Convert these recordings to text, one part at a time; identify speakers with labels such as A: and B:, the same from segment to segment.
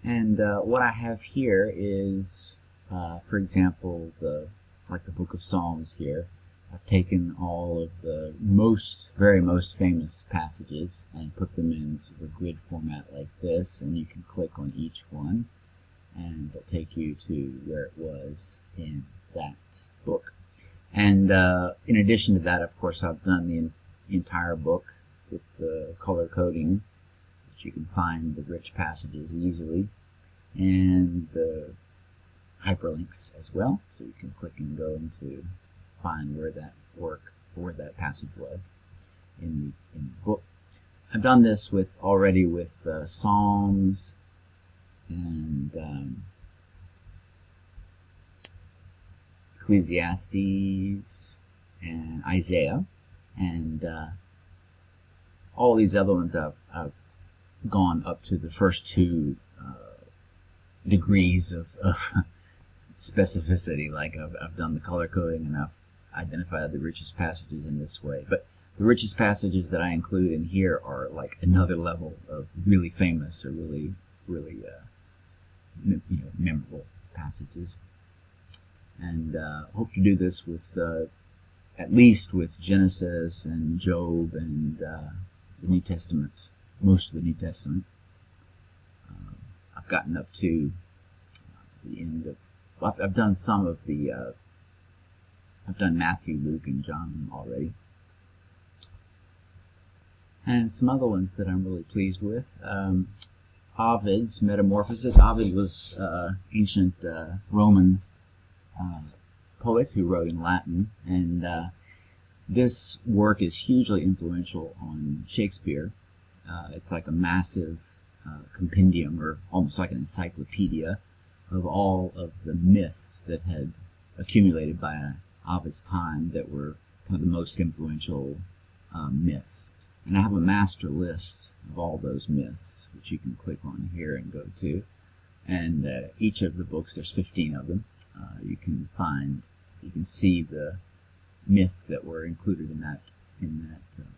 A: And what I have here is, for example, like the Book of Psalms here. I've taken all of the very most famous passages and put them in sort of a grid format like this, and you can click on each one and it'll take you to where it was in that book. And in addition to that, of course, I've done the entire book with the color coding, so that you can find the rich passages easily, and the hyperlinks as well, so you can click and go into find where that where that passage was in the book. I've done this already with Psalms and Ecclesiastes and Isaiah, and all these other ones I've gone up to the first two degrees of specificity. Like I've done the color coding and I've identified the richest passages in this way. But the richest passages that I include in here are like another level of really famous or really memorable passages. And hope to do this with at least with Genesis and Job and the New Testament, most of the New Testament. I've gotten up to the end of. I've done some of the. I've done Matthew, Luke, and John already, and some other ones that I'm really pleased with. Ovid's Metamorphoses. Ovid was ancient Roman poet who wrote in Latin, and this work is hugely influential on Shakespeare. It's like a massive compendium, or almost like an encyclopedia, of all of the myths that had accumulated by Ovid's time that were kind of the most influential myths. And I have a master list of all those myths, which you can click on here and go to. And each of the books, there's 15 of them, you can see the myths that were included in that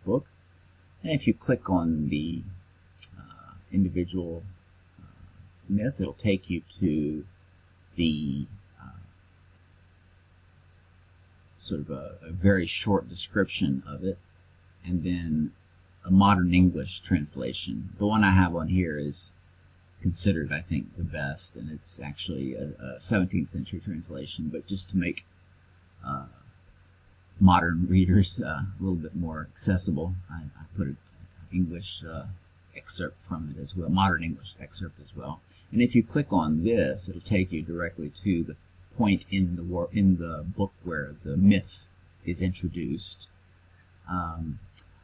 A: book. And if you click on the individual myth, it'll take you to the sort of a very short description of it, and then a modern English translation. The one I have on here is considered, I think, the best, and it's actually a 17th century translation, but just to make modern readers a little bit more accessible, I put an English excerpt from it as well, modern English excerpt as well. And if you click on this, it'll take you directly to the point in the book where the myth is introduced.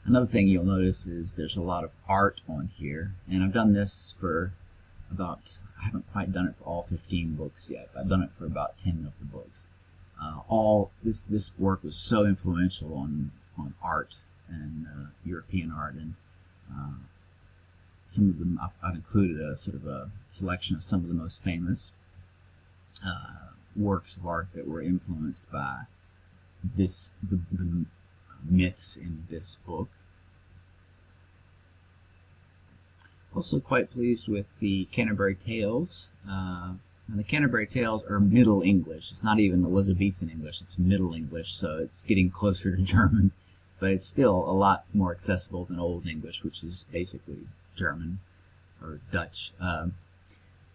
A: Another thing you'll notice is there's a lot of art on here, and I've done this for about, I haven't quite done it for all 15 books yet, but I've done it for about 10 of the books. This work was so influential on art and European art, and some of them I've included a sort of a selection of some of the most famous works of art that were influenced by the myths in this book. Also quite pleased with the Canterbury Tales. And the Canterbury Tales are Middle English. It's not even Elizabethan English, it's Middle English, so it's getting closer to German, but it's still a lot more accessible than Old English, which is basically German or Dutch.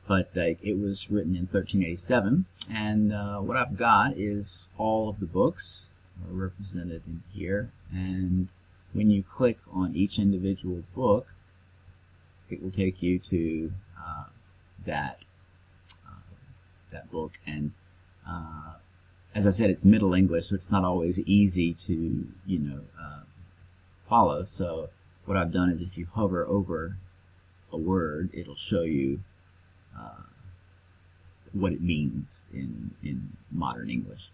A: But it was written in 1387, and what I've got is all of the books are represented in here, and when you click on each individual book, it will take you to that book. And as I said, it's Middle English, so it's not always easy to follow. So what I've done is, if you hover over a word, it'll show you what it means in modern English.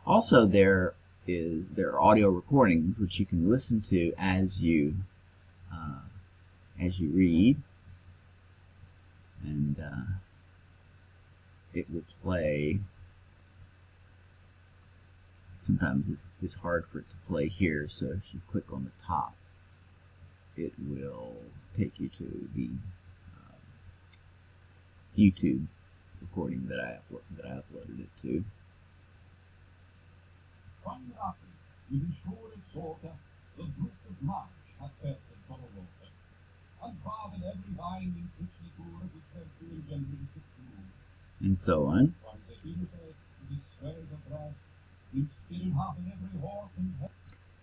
A: Also, there are audio recordings which you can listen to as you read, and it will play. Sometimes it's hard for it to play here, so if you click on the top, it will take you to YouTube recording that I uploaded it to. And so on.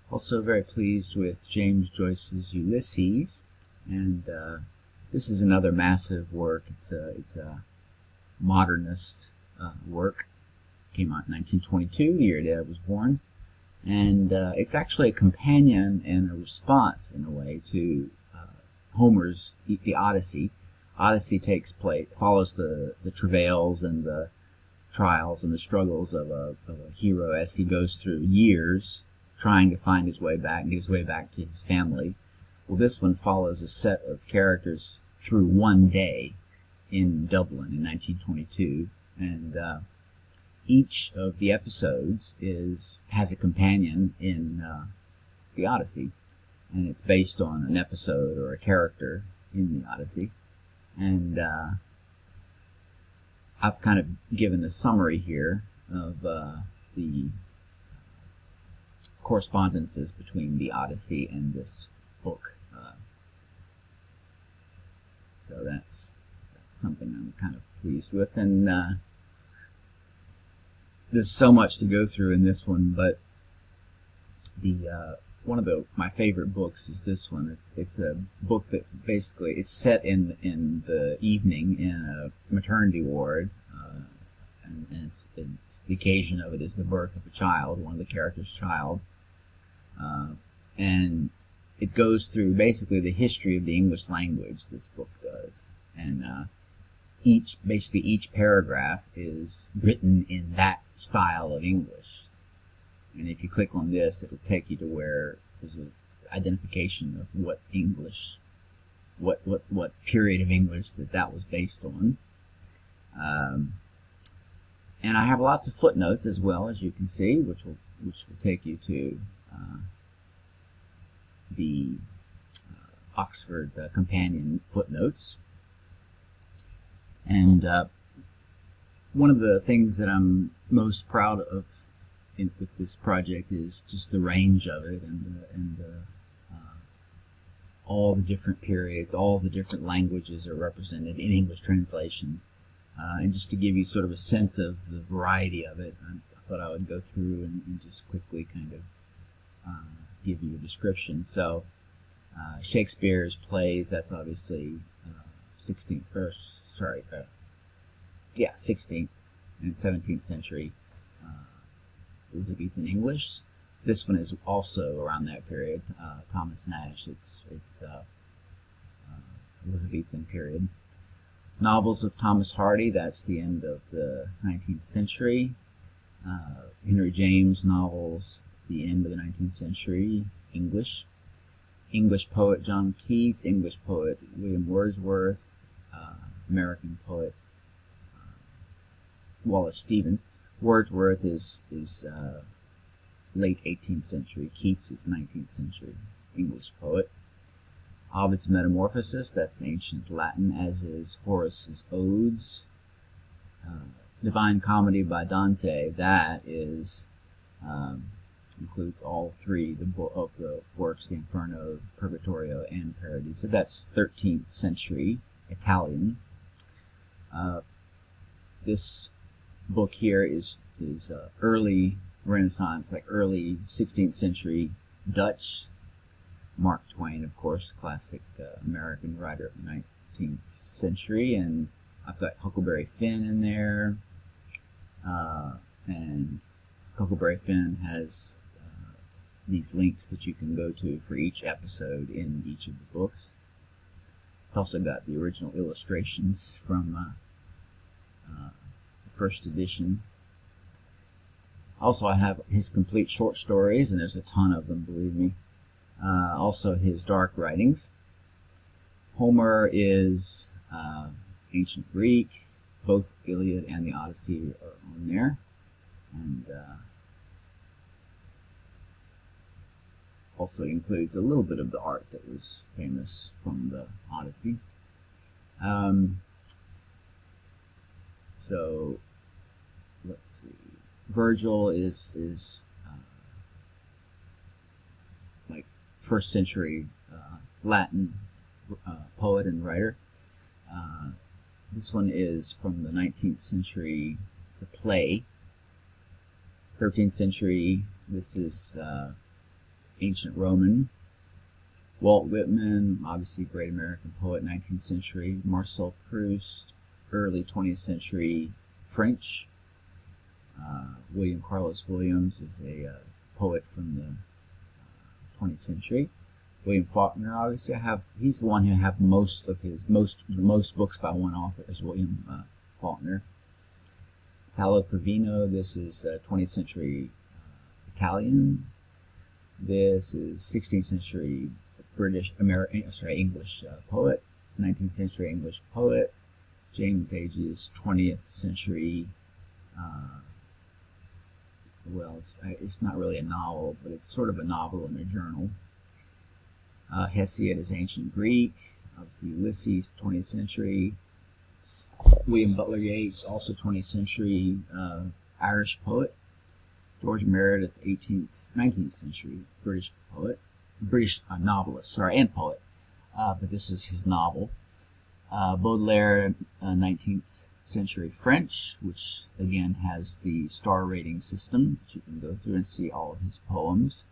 A: Also very pleased with James Joyce's Ulysses, and this is another massive work. It's a modernist work. Came out in 1922, the year Dad was born, and it's actually a companion and a response, in a way, to Homer's The Odyssey. Odyssey follows the travails and the trials and the struggles of a hero as he goes through years trying to find his way back and get his way back to his family. Well, this one follows a set of characters through one day in Dublin in 1922, and each of the episodes has a companion in the Odyssey, and it's based on an episode or a character in the Odyssey. And I've kind of given a summary here of the correspondences between the Odyssey and this book. So that's something I'm kind of pleased with. And there's so much to go through in this one, but one of my favorite books is this one. It's a book that basically it's set in the evening in a maternity ward, and it's the occasion of it is the birth of a child, one of the characters' child, and it goes through basically the history of the English language. This book does, and basically each paragraph is written in that style of English. And if you click on this, it'll take you to where there's an identification of what English, what period of English that was based on. And I have lots of footnotes as well, as you can see, which will take you to the Oxford Companion footnotes. And one of the things that I'm most proud of with this project is just the range of it, and all the different periods, all the different languages are represented in English translation. And just to give you sort of a sense of the variety of it, I thought I would go through and just quickly kind of give you a description. So Shakespeare's plays, that's obviously 16th and 17th century Elizabethan English. This one is also around that period. Thomas Nash, it's Elizabethan period. Novels of Thomas Hardy, that's the end of the 19th century. Henry James novels, the end of the 19th century, English. English poet John Keats, English poet William Wordsworth, American poet Wallace Stevens. Wordsworth is late 18th century. Keats is 19th century English poet. Ovid's Metamorphosis, that's ancient Latin, as is Horace's Odes. Divine Comedy by Dante, that is includes all three of the works, the Inferno, Purgatorio, and Paradiso. So that's 13th century Italian. This book here is early Renaissance, like early 16th century Dutch. Mark Twain, of course, classic American writer of the 19th century, and I've got Huckleberry Finn in there, and Huckleberry Finn has these links that you can go to for each episode in each of the books. It's also got the original illustrations from the first edition. Also, I have his complete short stories, and there's a ton of them, believe me. Also, his dark writings. Homer is ancient Greek. Both Iliad and the Odyssey are on there. And also includes a little bit of the art that was famous from the Odyssey. So let's see. Virgil is like first century Latin poet and writer. This one is from the 19th century. It's a play. 13th century. This is ancient Roman. Walt Whitman, obviously great American poet, 19th century. Marcel Proust, early 20th century French. William Carlos Williams is a poet from the 20th century. William Faulkner, obviously, he's the one who have most books by one author is William Faulkner. Italo Calvino, this is 20th century Italian. This is 16th century English poet. 19th century English poet. James Agee's 20th century. Well, it's not really a novel, but it's sort of a novel in a journal. Hesiod is ancient Greek. Obviously, Ulysses, 20th century. William Butler Yeats, also 20th century Irish poet. George Meredith, 19th century British poet, British novelist, and poet. But this is his novel. Baudelaire, 19th century French, which again has the star rating system, which you can go through and see all of his poems.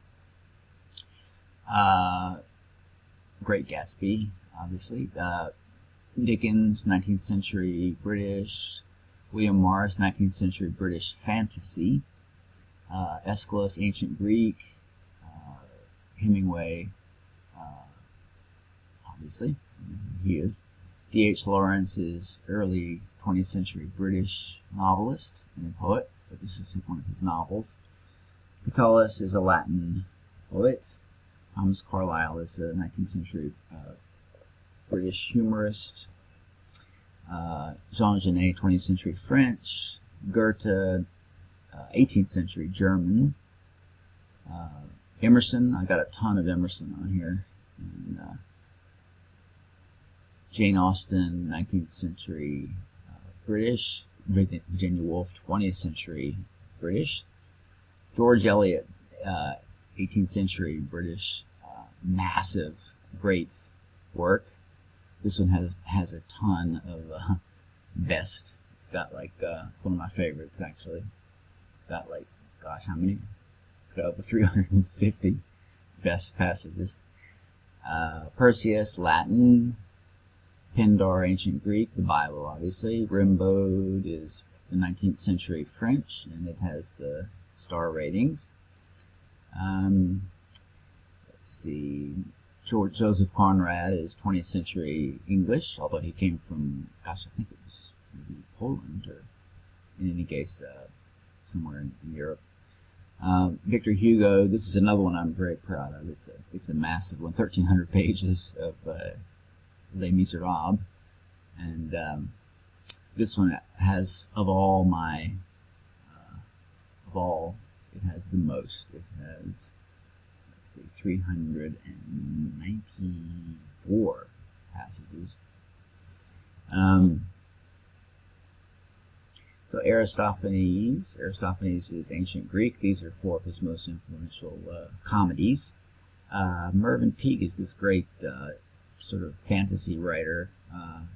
A: Great Gatsby, obviously. Dickens, 19th century British. William Morris, 19th century British fantasy. Aeschylus, ancient Greek. Hemingway, obviously, he is. D.H. Lawrence is early 20th century British novelist and poet, but this is one of his novels. Catullus is a Latin poet. Thomas Carlyle is a 19th century British humorist. Jean Genet, 20th century French. Goethe, 18th century German. Emerson, I got a ton of Emerson on here. And, Jane Austen, 19th century British. Virginia Woolf, 20th century British. George Eliot, 18th century British. Massive, great work. This one has a ton of best. It's got like, it's one of my favorites actually. It's got like, gosh, how many? It's got over 350 best passages. Perseus, Latin. Pindar, ancient Greek. The Bible, obviously. Rimbaud is the 19th century French, and it has the star ratings. Let's see. Joseph Conrad is 20th century English, although he came from, gosh, I think it was maybe Poland, or in any case, somewhere in Europe. Victor Hugo, this is another one I'm very proud of. It's a massive one, 1,300 pages of Les Miserables, and this one has it has the most. It has, let's see, 394 passages. So Aristophanes is ancient Greek. These are four of his most influential comedies. Mervyn Peake is this great sort of fantasy writer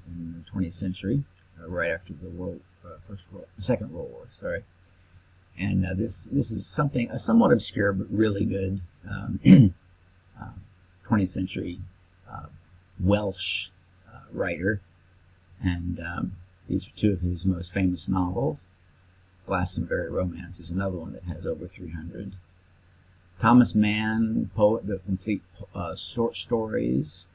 A: in the 20th century, right after the Second World War. Sorry, and this is something somewhat obscure but really good 20th century Welsh writer, and these are two of his most famous novels. Glastonbury Romance is another one that has over 300. Thomas Mann, poet, the complete short stories.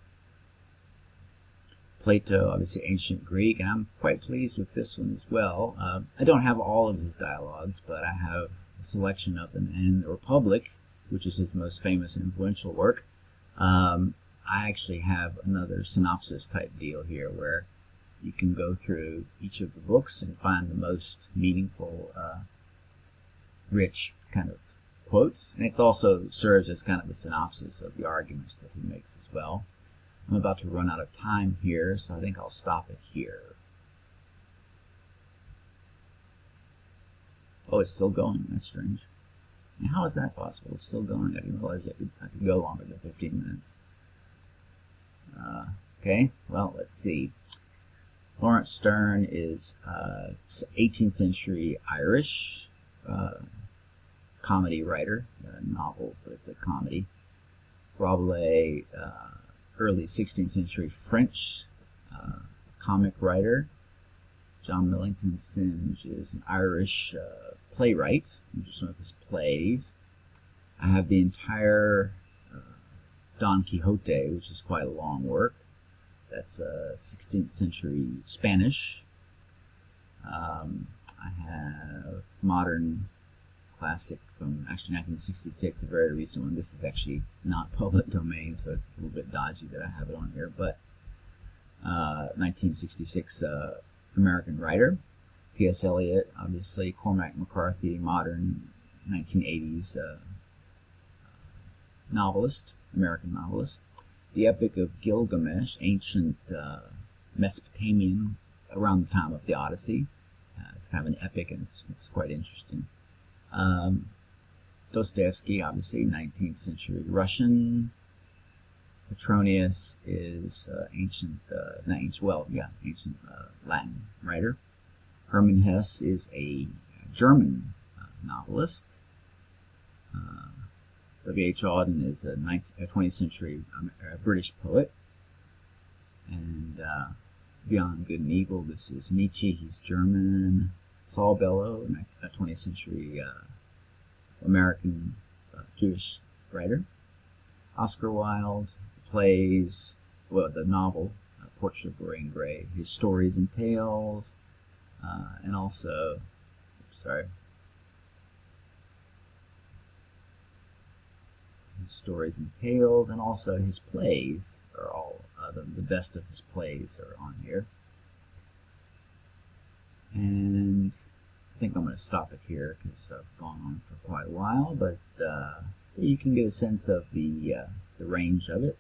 A: Plato, obviously ancient Greek, and I'm quite pleased with this one as well. I don't have all of his dialogues, but I have a selection of them. And The Republic, which is his most famous and influential work, I actually have another synopsis type deal here where you can go through each of the books and find the most meaningful, rich kind of quotes. And it also serves as kind of a synopsis of the arguments that he makes as well. I'm about to run out of time here, so I think I'll stop it here. Oh, it's still going. That's strange. Now, how is that possible? It's still going. I didn't realize I could go longer than 15 minutes. Okay, well, let's see. Lawrence Sterne is 18th century Irish comedy writer, novel, but it's a comedy. Rabelais, early 16th century French comic writer. John Millington Synge is an Irish playwright. These are some of his plays. I have the entire Don Quixote, which is quite a long work. That's 16th century Spanish. I have modern classic from actually 1966, a very recent one. This is actually not public domain, so it's a little bit dodgy that I have it on here, but 1966 American writer. T.S. Eliot, obviously. Cormac McCarthy, modern 1980s novelist, American novelist. The Epic of Gilgamesh, ancient Mesopotamian, around the time of the Odyssey. It's kind of an epic, and it's quite interesting. Dostoevsky, obviously, 19th century Russian. Petronius is ancient Latin writer. Hermann Hesse is a German novelist. W.H. Auden is a 20th century British poet. And Beyond Good and Evil, this is Nietzsche, he's German. Saul Bellow, a 20th century American Jewish writer. Oscar Wilde, plays, well, the novel, Portrait of Dorian Gray, his stories and tales, and also, his stories and tales, and also his plays are all, the best of his plays are on here. And I think I'm going to stop it here because I've gone on for quite a while, but you can get a sense of the range of it.